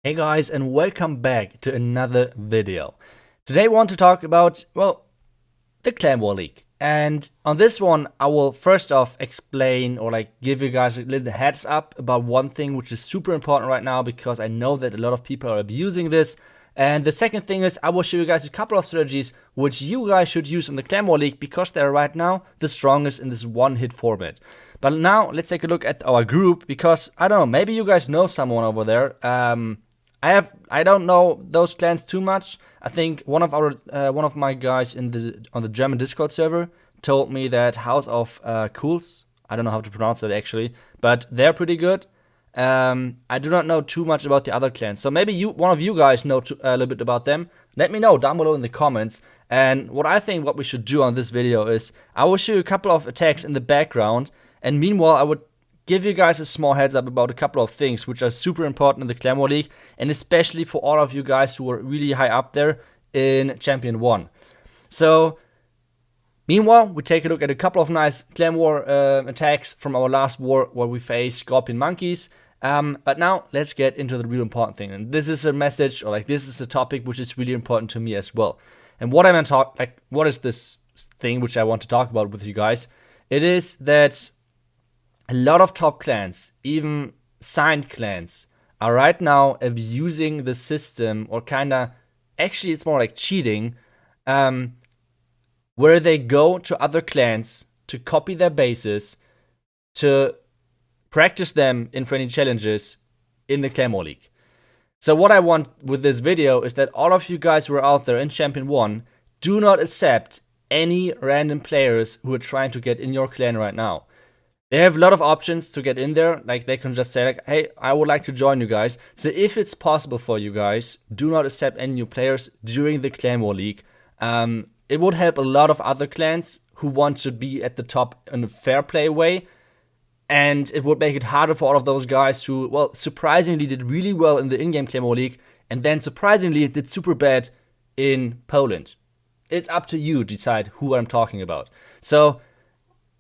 Hey guys, and welcome back to another video. Today I want to talk about, well, the Clan War League. And on this one, I will first off explain or give you guys a little heads up about one thing which is super important right now because I know that a lot of people are abusing this. And the second thing is I will show you guys a couple of strategies which you guys should use in the Clan War League because they're right now the strongest in this one-hit format. But now let's take a look at our group because, I don't know, maybe you guys know someone over there. I don't know those clans too much. I think one of my guys on the German Discord server told me that House of Cools. I don't know how to pronounce that actually, but they're pretty good. I do not know too much about the other clans, so maybe one of you guys know a little bit about them. Let me know down below in the comments. And what we should do on this video is I will show you a couple of attacks in the background, and meanwhile I would give you guys a small heads up about a couple of things which are super important in the Clan War League, and especially for all of you guys who are really high up there in Champion 1. So, meanwhile, we take a look at a couple of nice Clan War attacks from our last war where we faced Scorpion Monkeys. But now, let's get into the real important thing. And this is a message, or this is a topic which is really important to me as well. And what what is this thing which I want to talk about with you guys? It is that a lot of top clans, even signed clans, are right now abusing the system, or actually it's more like cheating, where they go to other clans to copy their bases, to practice them in friendly challenges in the Clan War League. So what I want with this video is that all of you guys who are out there in Champion 1 do not accept any random players who are trying to get in your clan right now. They have a lot of options to get in there. They can just say hey, I would like to join you guys. So if it's possible for you guys, do not accept any new players during the Clan War League. It would help a lot of other clans who want to be at the top in a fair play way. And it would make it harder for all of those guys who, well, surprisingly did really well in the in-game Clan War League, and then surprisingly did super bad in Poland. It's up to you to decide who I'm talking about. So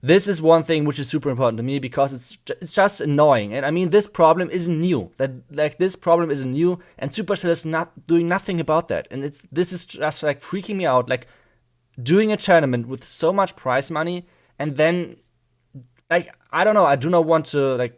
this is one thing which is super important to me because it's just annoying. And I mean, this problem isn't new. This problem isn't new, and Supercell is not doing nothing about that. And this is just freaking me out. Doing a tournament with so much prize money, and then I don't know. I do not want to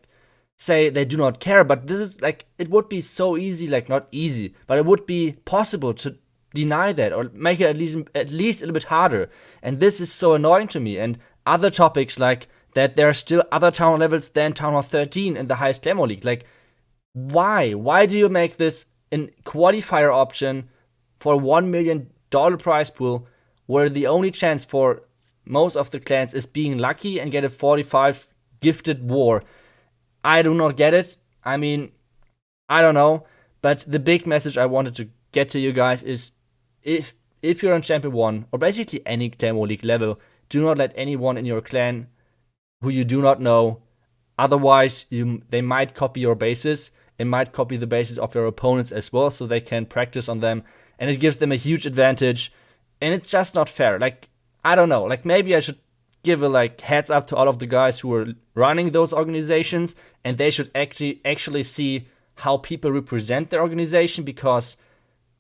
say they do not care, but this is it would be so easy, not easy, but it would be possible to deny that or make it at least a little bit harder. And this is so annoying to me. And other topics that there are still other town hall levels than town hall 13 in the highest Clan War League. Why do you make this a qualifier option for a $1 million prize pool where the only chance for most of the clans is being lucky and get a 45 gifted war? I do not get it. I mean, I don't know, but the big message I wanted to get to you guys is if you're in Champion 1 or basically any Clan War League level, do not let anyone in your clan who you do not know. Otherwise, they might copy your bases. It might copy the bases of your opponents as well, so they can practice on them. And it gives them a huge advantage. And it's just not fair. I don't know. Maybe I should give a heads up to all of the guys who are running those organizations. And they should actually see how people represent their organization, because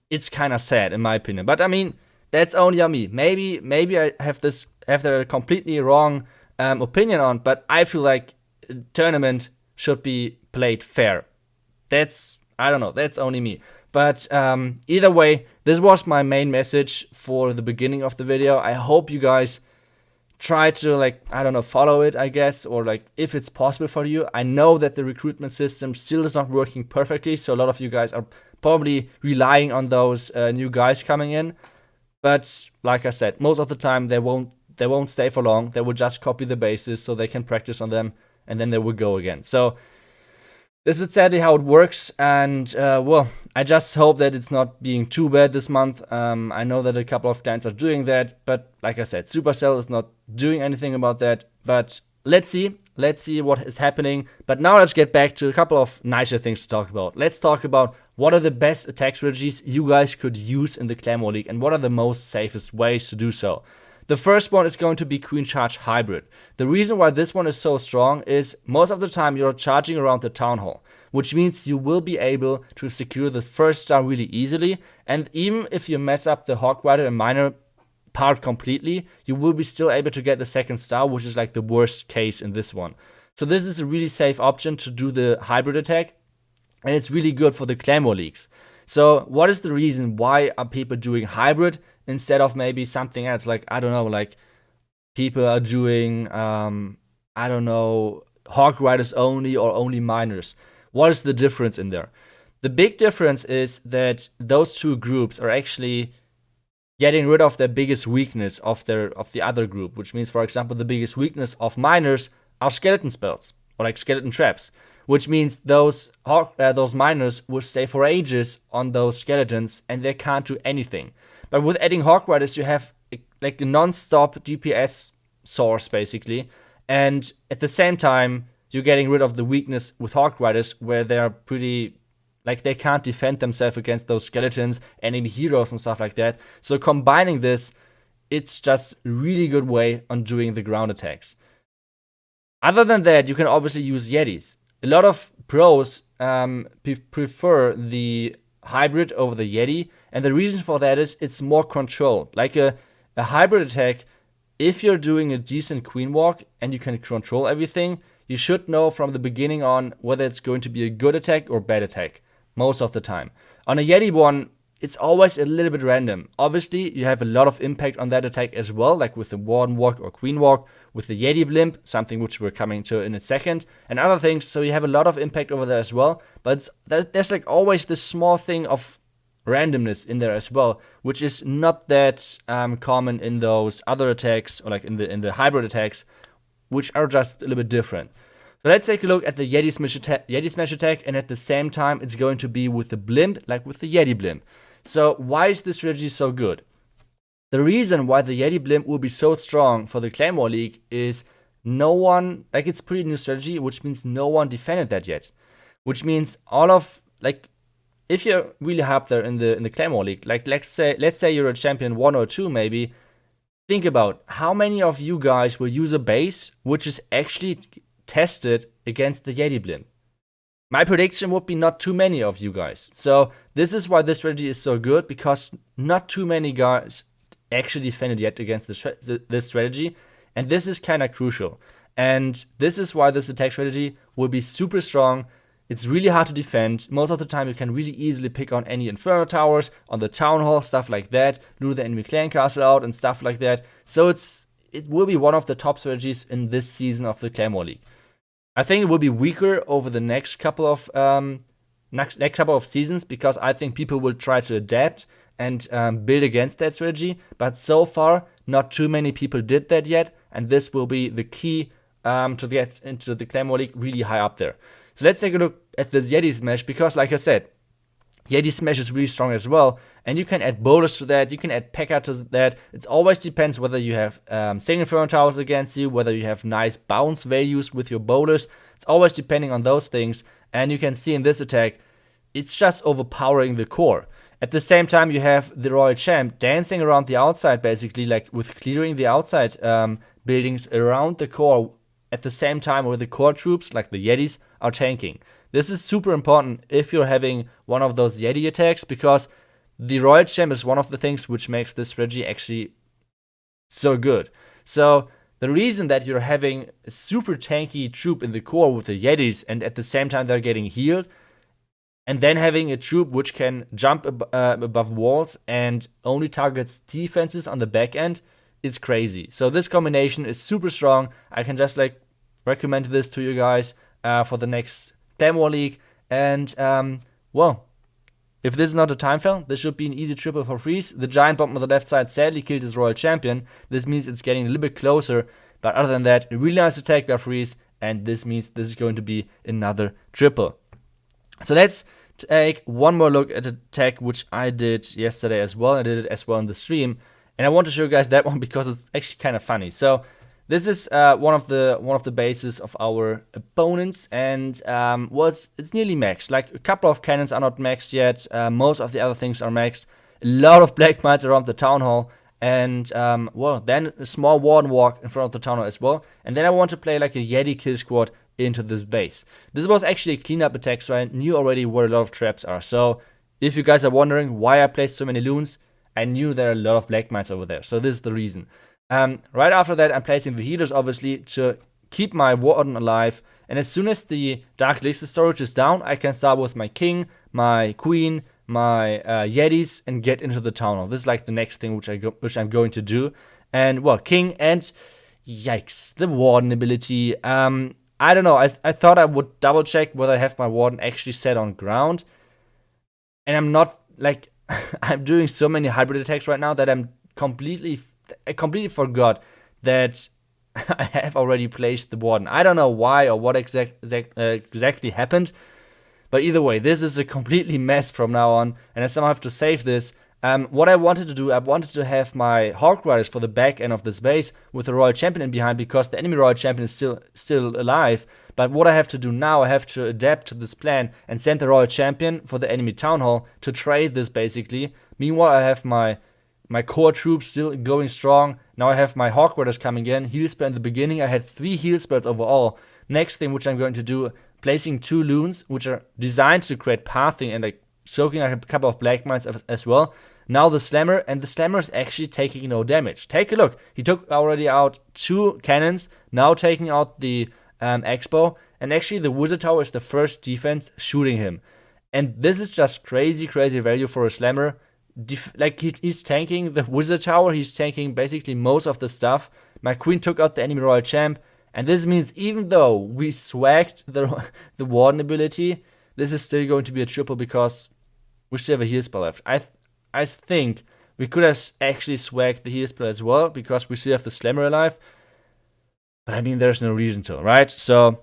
it's kind of sad in my opinion. But I mean, that's only on me. Maybe I have the completely wrong opinion on, but I feel like a tournament should be played fair. I don't know, that's only me. But either way, this was my main message for the beginning of the video. I hope you guys try to I don't know, follow it, I guess, or if it's possible for you. I know that the recruitment system still is not working perfectly, so a lot of you guys are probably relying on those new guys coming in. But like I said, most of the time they won't stay for long. They will just copy the bases so they can practice on them, and then they will go again. So this is sadly how it works, and well, I just hope that it's not being too bad this month. I know that a couple of clients are doing that, but like I said, Supercell is not doing anything about that. But let's see what is happening. But now let's get back to a couple of nicer things to talk about. Let's talk about what are the best attack strategies you guys could use in the Clan War League, and what are the most safest ways to do so. The first one is going to be Queen Charge Hybrid. The reason why this one is so strong is most of the time you're charging around the Town Hall. which means you will be able to secure the first star really easily. And even if you mess up the Hawk Rider and Miner part completely, you will be still able to get the second star, which is like the worst case in this one. So this is a really safe option to do the hybrid attack, and it's really good for the Claymore leagues. So what is the reason why are people doing hybrid instead of maybe something else? Like, I don't know, like people are doing, I don't know, Hawk Riders only or only Miners. What is the difference in there? The big difference is that those two groups are actually getting rid of their biggest weakness of the other group, which means, for example, the biggest weakness of Miners are skeleton spells or like skeleton traps, which means those Miners will stay for ages on those skeletons and they can't do anything. But with adding Hawk Riders, you have like a non-stop DPS source basically, and at the same time you're getting rid of the weakness with Hawk Riders where they're pretty, like, they can't defend themselves against those skeletons, enemy heroes and stuff like that. So combining this, it's just a really good way on doing the ground attacks. Other than that, you can obviously use Yetis. A lot of pros prefer the hybrid over the Yeti, and the reason for that is it's more control. Like a hybrid attack, if you're doing a decent queen walk and you can control everything, you should know from the beginning on whether it's going to be a good attack or bad attack, most of the time. On a Yeti one, it's always a little bit random. Obviously, you have a lot of impact on that attack as well, like with the Warden Walk or Queen Walk, with the Yeti Blimp, something which we're coming to in a second, and other things, so you have a lot of impact over there as well. But there's like always this small thing of randomness in there as well, which is not that common in those other attacks, or like in the hybrid attacks, which are just a little bit different. So let's take a look at the Yeti Smash attack, and at the same time, it's going to be with the Blimp, like with the Yeti Blimp. So why is this strategy so good? The reason why the Yeti Blimp will be so strong for the Claymore League is no one, like, it's pretty new strategy, which means no one defended that yet. Which means all of, like, if you're really high up there in the Claymore League, like let's say you're a champion 1 or 2 maybe, think about how many of you guys will use a base which is actually tested against the Yeti Blimp. My prediction would be not too many of you guys. So this is why this strategy is so good, because not too many guys actually defended yet against this strategy, and this is kind of crucial. And this is why this attack strategy will be super strong. It's really hard to defend. Most of the time you can really easily pick on any Inferno Towers, on the Town Hall, stuff like that, lure the enemy clan castle out and stuff like that. So it will be one of the top strategies in this season of the Claymore League. I think it will be weaker over the next couple of seasons, because I think people will try to adapt and build against that strategy. But so far, not too many people did that yet, and this will be the key to get into the Claymore League really high up there. So let's take a look at this Yeti Smash, because like I said, Yeti Smash is really strong as well, and you can add boulders to that, you can add P.E.K.K.A. to that. It always depends whether you have single Inferno Towers against you, whether you have nice bounce values with your boulders. It's always depending on those things, and you can see in this attack, it's just overpowering the core. At the same time, you have the Royal Champ dancing around the outside, basically, like with clearing the outside buildings around the core, at the same time where the core troops, like the Yetis, are tanking. This is super important if you're having one of those Yeti attacks, because the Royal Champ is one of the things which makes this strategy actually so good. So the reason that you're having a super tanky troop in the core with the Yetis, and at the same time they're getting healed, and then having a troop which can jump above walls and only targets defenses on the back end, is crazy. So this combination is super strong. I can just like recommend this to you guys for the next Claymore League. And well, if this is not a time fail, this should be an easy triple for freeze. The giant bomb on the left side sadly killed his Royal Champion. This means it's getting a little bit closer, but other than that, a really nice attack by freeze, and this means this is going to be another triple. So let's take one more look at the attack which I did yesterday as well. I did it as well in the stream, and I want to show you guys that one because it's actually kind of funny. So this is one of the bases of our opponents, and well, it's nearly maxed. Like a couple of cannons are not maxed yet. Most of the other things are maxed. A lot of black mites around the town hall, and well, then a small warden walk in front of the town hall as well. And then I want to play like a Yeti kill squad into this base. This was actually a cleanup attack, so I knew already where a lot of traps are. So if you guys are wondering why I placed so many loons, I knew there are a lot of black mines over there. So this is the reason. Right after that, I'm placing the healers, obviously, to keep my warden alive. And as soon as the Dark Elixir storage is down, I can start with my king, my queen, my Yetis, and get into the town hall. This is like the next thing which I'm going to do. And, well, king and... Yikes, the warden ability. I don't know. I thought I would double check whether I have my warden actually set on ground. And I'm not, like, I'm doing so many hybrid attacks right now that I completely forgot that I have already placed the warden. I don't know why or what exactly happened. But either way, this is a completely mess from now on. And I somehow have to save this. What I wanted to do, I wanted to have my Hawk Riders for the back end of this base with the Royal Champion in behind, because the enemy Royal Champion is still alive. But what I have to do now, I have to adapt to this plan and send the Royal Champion for the enemy Town Hall to trade this, basically. Meanwhile, I have my core troops still going strong. Now I have my Hawk Riders coming in. Heal spell in the beginning, I had 3 heal spells overall. Next thing which I'm going to do, placing 2 loons, which are designed to create pathing and like choking like a couple of black mines as well. Now the Slammer, and the Slammer is actually taking no damage. Take a look. He took already out 2 cannons, now taking out the Expo, and actually the Wizard Tower is the first defense shooting him. And this is just crazy value for a Slammer. Like, he's tanking the Wizard Tower, he's tanking basically most of the stuff. My Queen took out the enemy Royal Champ, and this means even though we swagged the Warden ability, this is still going to be a triple because we still have a heal spell left. I think we could have actually swagged the heal spell as well, because we still have the Slammer alive. But I mean, there's no reason to, right? So,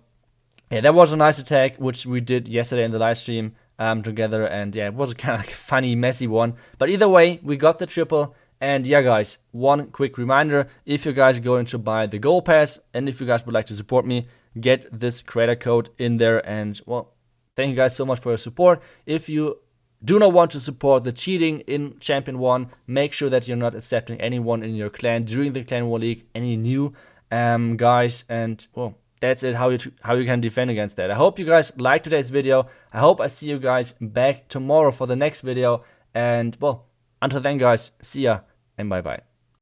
yeah, that was a nice attack, which we did yesterday in the live stream together. And yeah, it was kind of like a funny, messy one. But either way, we got the triple. And yeah, guys, one quick reminder. If you guys are going to buy the Gold Pass, and if you guys would like to support me, get this creator code in there. And, well, thank you guys so much for your support. If you do not want to support the cheating in Champion 1, make sure that you're not accepting anyone in your clan during the Clan War League, any new guys, and, well, that's it, how you can defend against that. I hope you guys liked today's video. I hope I see you guys back tomorrow for the next video, and, well, until then, guys, see ya, and bye-bye.